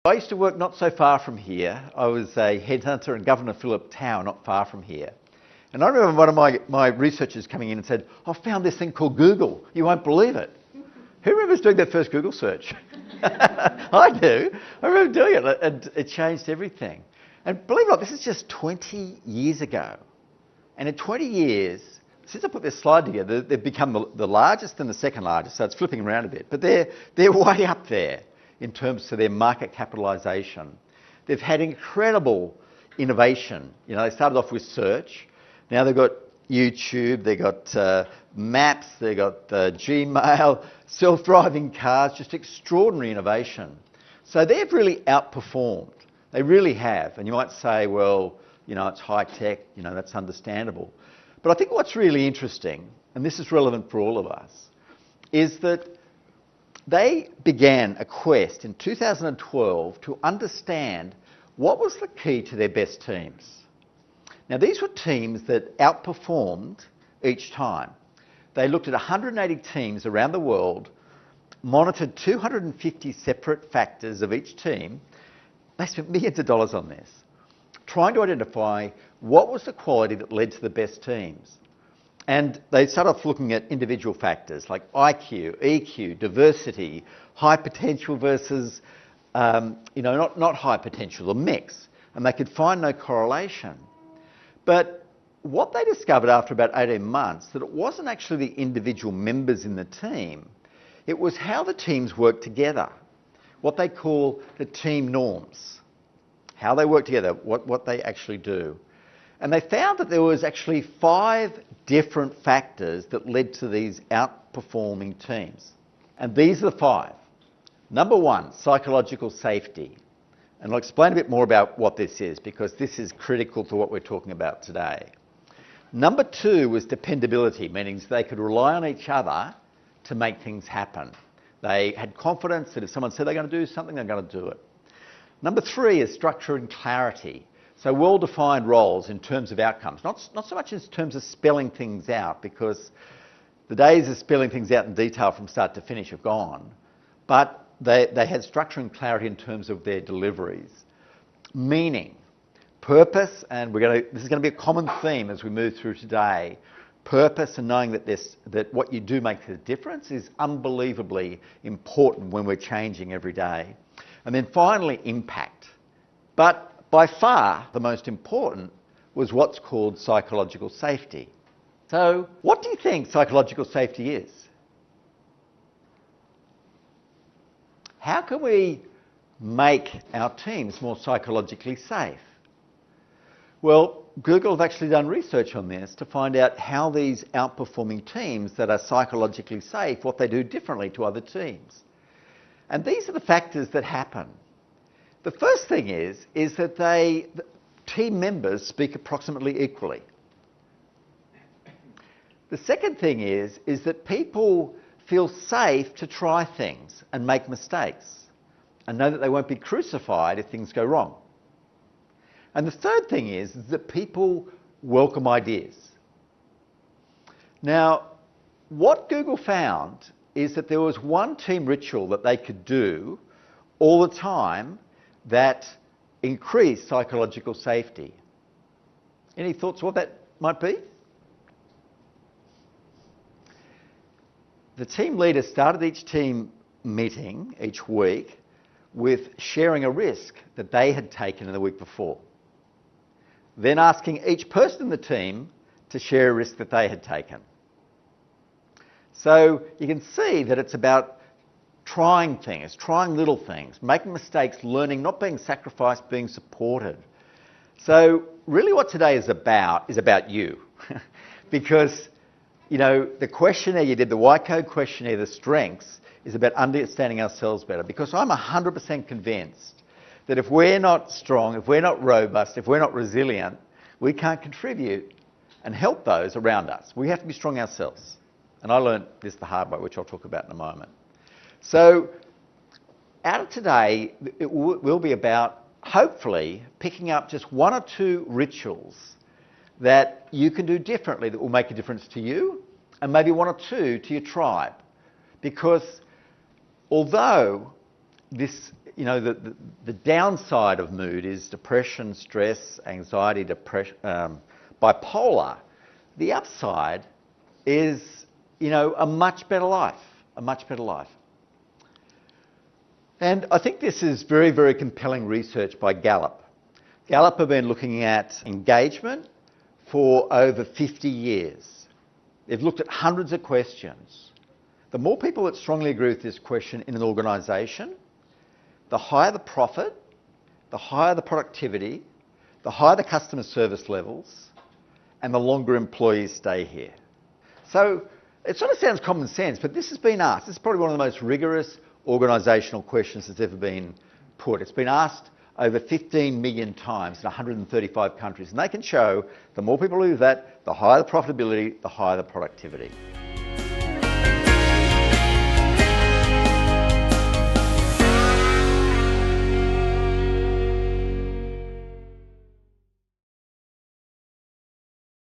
I used to work not so far from here. I was a headhunter in Governor Phillip Tower, not far from here. And I remember one of my researchers coming in and said, "I found this thing called Google. You won't believe it." Who remembers doing that first Google search? I do. I remember doing it, and it changed everything. And believe it or not, this is just 20 years ago. And in 20 years, since I put this slide together, they've become the largest and the second largest, so it's flipping around a bit. But they're way up there in terms of their market capitalisation. They've had incredible innovation. You know, they started off with search. Now they've got YouTube, they've got maps, they've got Gmail, self-driving cars, just extraordinary innovation. So they've really outperformed. They really have. And you might say, well, you know, it's high tech, you know, that's understandable. But I think what's really interesting, and this is relevant for all of us, is that they began a quest in 2012 to understand what was the key to their best teams. Now, these were teams that outperformed each time. They looked at 180 teams around the world, monitored 250 separate factors of each team. They spent millions of dollars on this, trying to identify what was the quality that led to the best teams. And they started off looking at individual factors like IQ, EQ, diversity, high potential versus, not high potential, a mix. And they could find no correlation. But what they discovered after about 18 months, that it wasn't actually the individual members in the team, it was how the teams work together, what they call the team norms, how they work together, what they actually do. And they found that there was actually 5 different factors that led to these outperforming teams. And these are the 5. Number 1, psychological safety. And I'll explain a bit more about what this is, because this is critical to what we're talking about today. Number 2 was dependability, meaning they could rely on each other to make things happen. They had confidence that if someone said they're going to do something, they're going to do it. Number 3 is structure and clarity. So well-defined roles in terms of outcomes, not so much in terms of spelling things out, because the days of spelling things out in detail from start to finish have gone, but they had structure and clarity in terms of their deliveries. Meaning, purpose, and this is going to be a common theme as we move through today, purpose and knowing that what you do makes a difference is unbelievably important when we're changing every day. And then finally, impact. But by far, the most important was what's called psychological safety. So, what do you think psychological safety is? How can we make our teams more psychologically safe? Well, Google have actually done research on this to find out how these outperforming teams that are psychologically safe, what they do differently to other teams. And these are the factors that happen. The first thing is that team members speak approximately equally. The second thing is that people feel safe to try things and make mistakes and know that they won't be crucified if things go wrong. And the third thing is that people welcome ideas. Now, what Google found is that there was one team ritual that they could do all the time that increased psychological safety. Any thoughts what that might be? The team leader started each team meeting each week with sharing a risk that they had taken in the week before. Then asking each person in the team to share a risk that they had taken. So you can see that it's about trying things, trying little things, making mistakes, learning, not being sacrificed, being supported. So really what today is about you. Because, you know, the questionnaire you did, the Y Code questionnaire, the strengths, is about understanding ourselves better. Because I'm 100% convinced that if we're not strong, if we're not robust, if we're not resilient, we can't contribute and help those around us. We have to be strong ourselves. And I learned this the hard way, which I'll talk about in a moment. So, out of today, it will be about, hopefully, picking up just 1 or 2 rituals that you can do differently that will make a difference to you, and maybe 1 or 2 to your tribe. Because although this you know, the downside of mood is depression, stress, anxiety, bipolar. The upside is, you know, a much better life, a much better life. And I think this is very, very compelling research by Gallup. Gallup have been looking at engagement for over 50 years. They've looked at hundreds of questions. The more people that strongly agree with this question in an organisation, the higher the profit, the higher the productivity, the higher the customer service levels, and the longer employees stay here. So it sort of sounds common sense, but this has been asked. This is probably one of the most rigorous organisational questions that's ever been put. It's been asked over 15 million times in 135 countries, and they can show the more people do that, the higher the profitability, the higher the productivity.